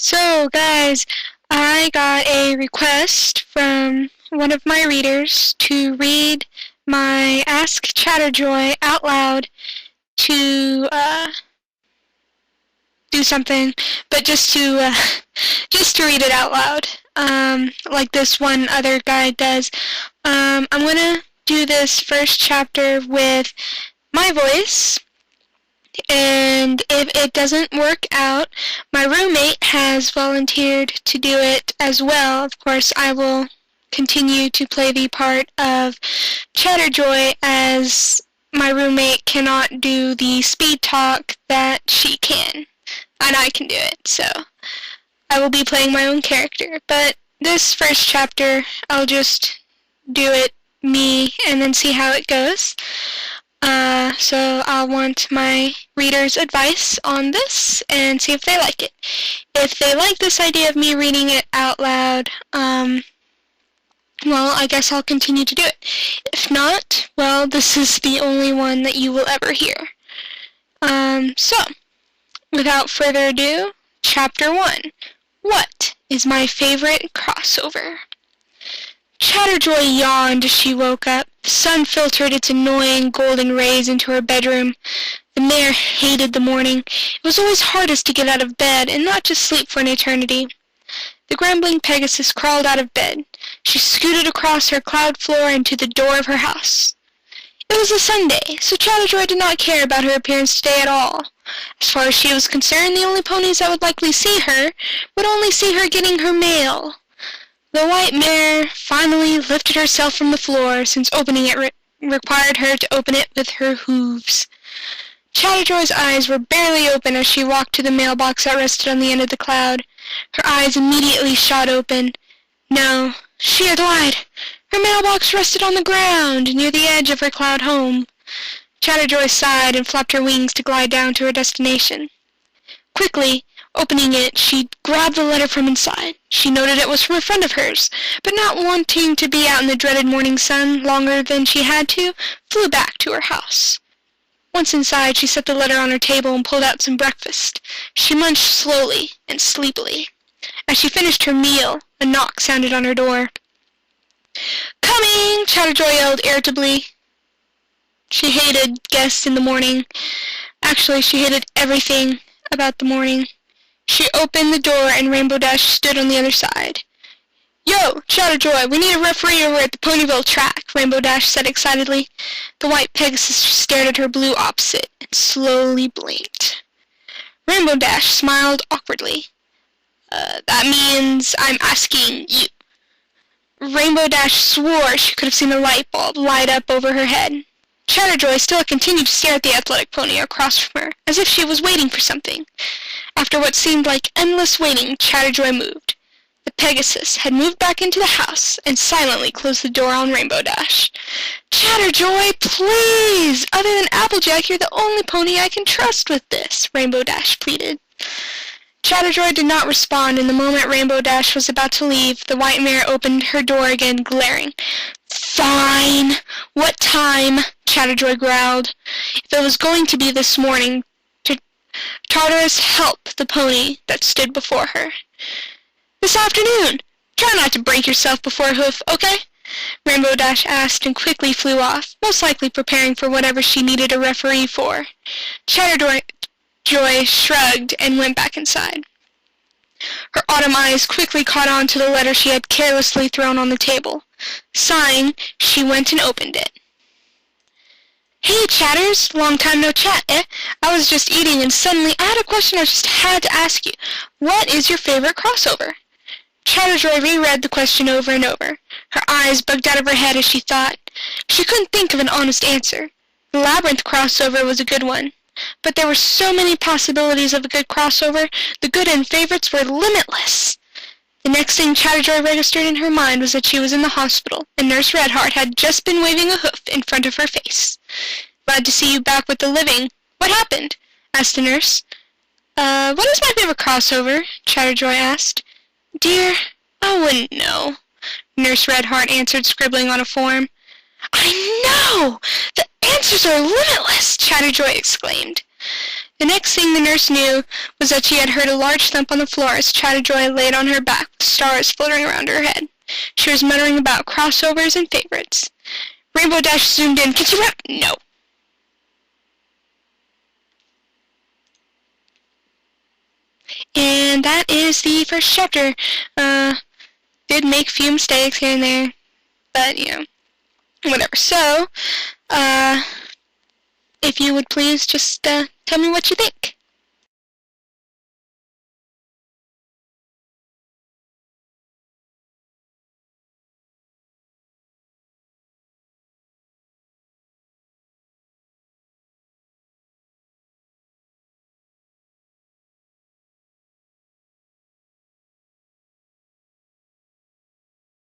So, guys, I got a request from one of my readers to read my Ask Chatterjoy out loud to do something, but just to read it out loud, like this one other guy does. I'm gonna do this first chapter with my voice. And if it doesn't work out, my roommate has volunteered to do it as well. Of course, I will continue to play the part of Chatterjoy, as my roommate cannot do the speed talk that she can, and I can do it. So I will be playing my own character. But this first chapter, I'll just do it me and then see how it goes. So I'll want my readers' advice on this and see if they like it. If they like this idea of me reading it out loud, well, I guess I'll continue to do it. If not, well, this is the only one that you will ever hear. So, without further ado, Chapter 1. What is my favorite crossover? Chatterjoy yawned as she woke up. The sun filtered its annoying golden rays into her bedroom. The mare hated the morning. It was always hardest to get out of bed and not just sleep for an eternity. The grumbling Pegasus crawled out of bed. She scooted across her cloud floor and to the door of her house. It was a Sunday, so Chatterjoy did not care about her appearance today at all. As far as she was concerned, the only ponies that would likely see her would only see her getting her mail. The white mare finally lifted herself from the floor, since opening it required her to open it with her hooves. Chatterjoy's eyes were barely open as she walked to the mailbox that rested on the end of the cloud. Her eyes immediately shot open. No, she had lied. Her mailbox rested on the ground, near the edge of her cloud home. Chatterjoy sighed and flapped her wings to glide down to her destination. Quickly, opening it, she grabbed the letter from inside. She noted it was from a friend of hers, but not wanting to be out in the dreaded morning sun longer than she had to, flew back to her house. Once inside, she set the letter on her table and pulled out some breakfast. She munched slowly and sleepily. As she finished her meal, a knock sounded on her door. "Coming!" Chatterjoy yelled irritably. She hated guests in the morning. Actually, she hated everything about the morning. She opened the door and Rainbow Dash stood on the other side. "Yo, Chatterjoy, we need a referee over at the Ponyville track," Rainbow Dash said excitedly. The white Pegasus stared at her blue opposite and slowly blinked. Rainbow Dash smiled awkwardly. That means I'm asking you." Rainbow Dash swore she could have seen a light bulb light up over her head. Chatterjoy still continued to stare at the athletic pony across from her, as if she was waiting for something. After what seemed like endless waiting, Chatterjoy moved. The Pegasus had moved back into the house and silently closed the door on Rainbow Dash. "Chatterjoy, please! Other than Applejack, you're the only pony I can trust with this," Rainbow Dash pleaded. Chatterjoy did not respond, and the moment Rainbow Dash was about to leave, the white mare opened her door again, glaring. "Fine! What time?" Chatterjoy growled. If it was going to be this morning, Tartarus helped the pony that stood before her. "This afternoon. Try not to break yourself before a hoof, okay?" Rainbow Dash asked and quickly flew off, most likely preparing for whatever she needed a referee for. Chatterjoy shrugged and went back inside. Her autumn eyes quickly caught on to the letter she had carelessly thrown on the table. Sighing, she went and opened it. "Hey, Chatters, long time no chat, eh? I was just eating and suddenly I had a question I just had to ask you. What is your favorite crossover?" Chatterjoy reread the question over and over. Her eyes bugged out of her head as she thought. She couldn't think of an honest answer. The Labyrinth crossover was a good one. But there were so many possibilities of a good crossover, the good and favorites were limitless. The next thing Chatterjoy registered in her mind was that she was in the hospital, and Nurse Redheart had just been waving a hoof in front of her face. "Glad to see you back with the living. What happened?" asked the nurse. What is my favorite crossover?" Chatterjoy asked. "Dear, I wouldn't know," Nurse Redheart answered, scribbling on a form. "I know! The answers are limitless!" Chatterjoy exclaimed. The next thing the nurse knew was that she had heard a large thump on the floor as Chatterjoy laid on her back with stars fluttering around her head. She was muttering about crossovers and favorites. Rainbow Dash zoomed in. "Can you rap?" "No." And that is the first chapter. Did make a few mistakes here and there, but, whatever. So, if you would please just tell me what you think.